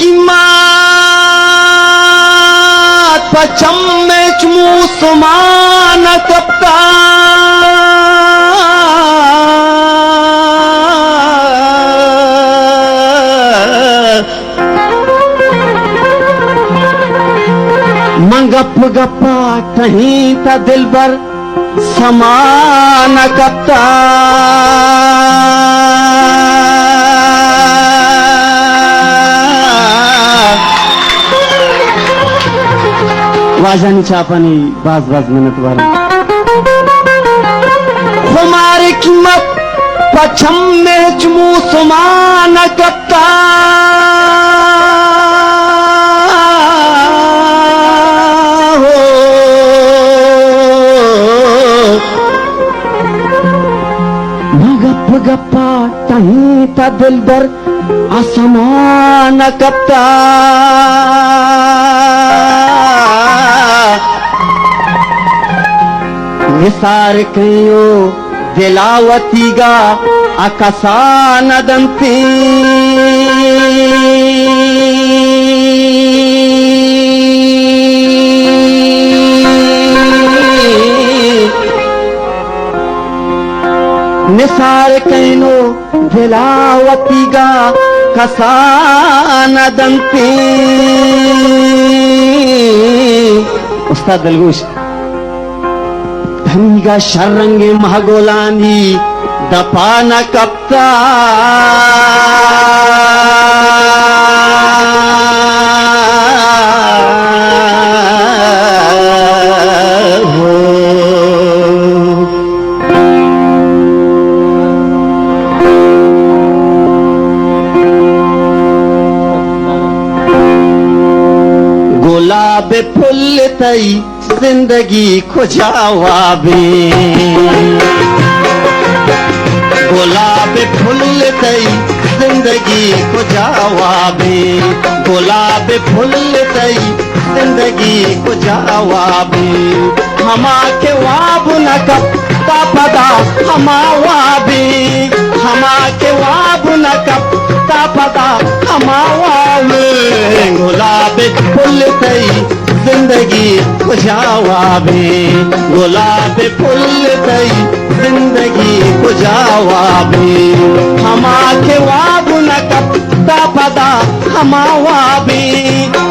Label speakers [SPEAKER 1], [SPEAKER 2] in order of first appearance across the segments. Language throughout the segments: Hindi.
[SPEAKER 1] की मात पचम में चमू सुमान कप्ता मंगप गप्पा कहीं ता दिल भर समान कप्ता वाजानी चापानी बाज बाज मिनट वाला हमारी कीमत पछम में चमू समान कप्ता गप्पा तहीं ता दिल भर आसमान कप्ता निसार कयो दिलावती गा अकसान दंती निसार कैनो दिलावती गा कसान दंती उस्ताद दलगोश धनीगा शरंगे महगोलानी दपाना कप्ता गुलाब फुल तई जिंदगी खुजावाबे गुलाब फुल तई जिंदगी खुजावाबे गुलाब फुल तई जिंदगी खुजावाबे हमा के वाब न कप पदा हमा वाबे हमा के वाब न कप पदा हमा वाबे गुलाब फुल तई जिंदगी खुजावाबे गुलाब फुल तई जिंदगी खुजावाबे हमा के वाब न कपता पदा हमा वाबे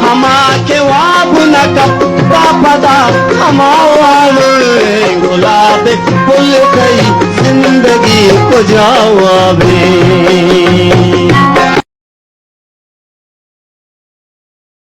[SPEAKER 1] हमा के वाब न कपता पदा हमा वाबे गुलाब फुल तई जिंदगी खुजावाबे